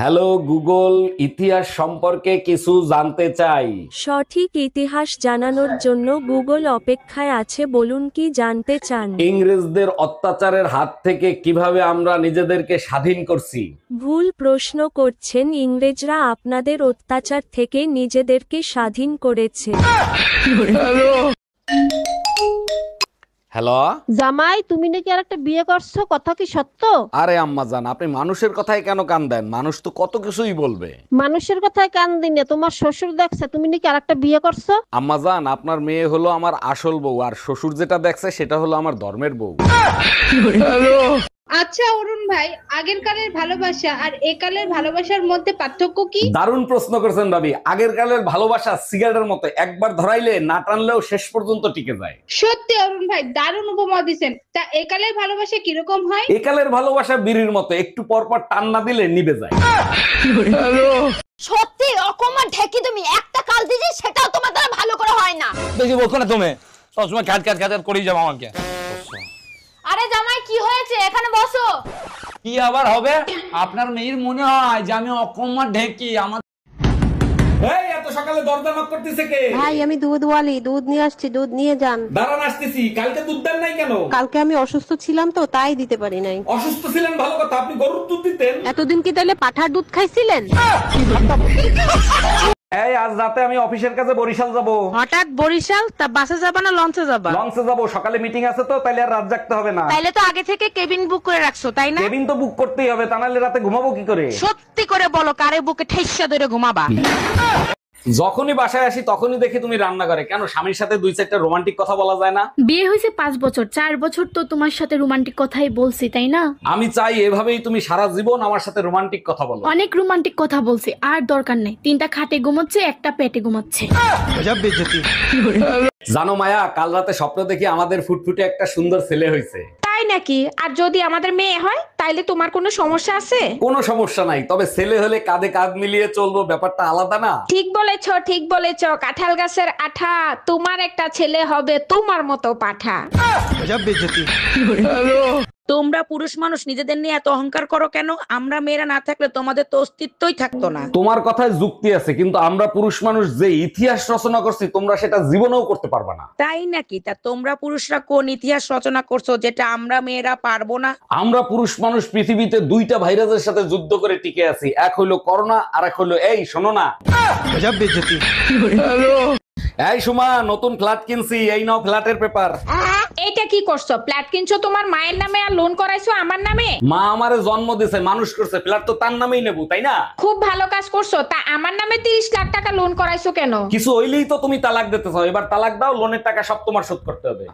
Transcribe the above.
Hello Google, ইতিহাস সম্পর্কে কিছু জানতে চাই। সঠিক ইতিহাস জানানোর জন্য গুগল অপেক্ষায় আছে, বলুন কি জানতে চান। ইংরেজদের অত্যাচারের হাত থেকে কিভাবে আমরা নিজেদেরকে স্বাধীন করছি? ভুল প্রশ্ন করছেন, ইংরেজরা আপনাদের অত্যাচার থেকে নিজেদেরকে স্বাধীন করেছে। হ্যালো, জামাই, তুমি নাকি আর একটা বিয়ে করছো, কথা কি সত্য? আরে আম্মা জান, আপনি মানুষের কথায় কেন কান দেন? মানুষ তো কত কিছুই বলবে। মানুষের কথায় কান দিনে তোমার শ্বশুর দেখছে তুমি নাকি আর একটা বিয়ে করছো। আম্মা জান, আপনার মেয়ে হলো আমার আসল বউ, আর শ্বশুর যেটা দেখছে সেটা হলো আমার ধর্মের বউ। আচ্ছা অরুণ ভাই, আগের কালের ভালোবাসা আর একালের ভালোবাসার মধ্যে পার্থক্য কি? দারুণ প্রশ্ন করেছেন ভাবি। আগের কালের ভালোবাসা সিগারেটের মতো, একবার ধরাইলে না টানলেও শেষ পর্যন্ত টিকে যায়। সত্যি অরুণ ভাই, দারুণ উপমা দিছেন। তা একালের ভালোবাসা কিরকম হয়? একালের ভালোবাসা বিড়ির মতো, একটু পর পর টান না দিলে নিভে যায়। সত্যি অকমা ঢেকি, তুমি একটা কাল দিয়েছি সেটাও তোমার দ্বারা ভালো করে হয় না। বেশি বলছো না তুমি, সবসময় খ্যাট খ্যাট খ্যাট করেই যাবো আমাকে। আরে জামাই, কি হয়েছে? এখানে বসো। কি আবার হবে? আপনার মেয়ের মনে হয় যে আমি অকম্মা ঢেকি। আমার এই এত সকালে দরজা নক করতেছে কে? ভাই, আমি দুধওয়ালি, দুধ নিয়ে আসছি, দুধ নিয়ে যান। দাঁড়ান, আসতেছি। কালকে দুধ দেন নাই কেন? কালকে আমি অসুস্থ ছিলাম তো, তাই দিতে পারি নাই। অসুস্থ ছিলেন ভালো কথা, আপনি গরুর দুধ দিতেন। এতদিন কি তাহলে পাঠার দুধ খাইছিলেন? এই আজ রাতে আমি অফিসের কাছে বরিশাল যাব। হঠাৎ বরিশাল? তা বাসে যাবা না লঞ্চে যাবা? লঞ্চে যাব, সকালে মিটিং আছে তো, তাইলে আর রাত জাগতে হবে না। তাইলে তো আগে থেকে কেবিন বুক করে রাখছো, তাই না? কেবিন তো বুক করতেই হবে, তা নাহলে রাতে ঘুমাবো কি করে? সত্যি করে বলো, কারে বুকে ঠেসা ধরে ঘুমাবা? যখনই বাসায় আসি তখনই দেখি তুমি রান্না করে। কেন, স্বামীর সাথে দুই চারটা রোমান্টিক কথা বলা যায় না? বিয়ে হয়েছে 5 বছর, 4 বছর তো তোমার সাথে রোমান্টিক কথাই বলছি, তাই না? আমি চাই এভাবেই তুমি সারা জীবন আমার সাথে রোমান্টিক কথা বলো। অনেক রোমান্টিক কথা বলছি, আর দরকার নেই। 3টা খাটে ঘুমাচ্ছে, একটা পেটে ঘুমাচ্ছে। জানো মায়া, কাল রাতে স্বপ্ন দেখি আমাদের ফুটফুটে একটা সুন্দর ছেলে হয়েছে। তাই নাকি? আর যদি আমাদের মেয়ে হয় তাইলে তোমার কোনো সমস্যা আছে? কোনো সমস্যা নাই, তবে ছেলে হলে কাঁধে কাঁধ মিলিয়ে চলবো, ব্যাপারটা আলাদা না? ঠিক বলেছো, ঠিক বলেছো। কাঁঠাল গাছের আঠা, তোমার একটা ছেলে হবে তোমার মতো পাঠা। তোমরা পুরুষ মানুষ নিজেদের নিয়ে এত অহংকার করো কেন? আমরা মেয়েরা না থাকলে তোমাদের তো অস্তিত্বই থাকতো না। তোমার কথায় যুক্তি আছে, কিন্তু আমরা পুরুষ মানুষ যে ইতিহাস রচনা করছি তোমরা সেটা জীবনেও করতে পারবে না। তাই নাকি? তা তোমরা পুরুষরা কোন ইতিহাস রচনা করছো যেটা আমরা মেয়েরা পারবো না? আমরা পুরুষ মানুষ পৃথিবীতে 2টা ভাইরাসের সাথে যুদ্ধ করে টিকে আছি। এক হইলো করোনা, আর এক হইলো এই শোনো না। এই সুমা, নতুন ফ্ল্যাট কিনছি, এই নাও ফ্ল্যাটের পেপার। এইটা কি করছো? ফ্ল্যাট কিনছো তোমার মায়ের নামে আর লোন করাইছো আমার নামে? মা আমারে জন্ম দিয়েছে, মানুষ করছে, ফ্ল্যাট তো তার নামেই নেবো, তাই না? খুব ভালো কাজ করছো। তা আমার নামে 30 লাখ টাকা লোন করাইছো কেন? কিছু হইলেই তো তুমি তালাক দিতে চাও। এবার তালাক দাও, লোনের টাকা সব তোমার শোধ করতে হবে।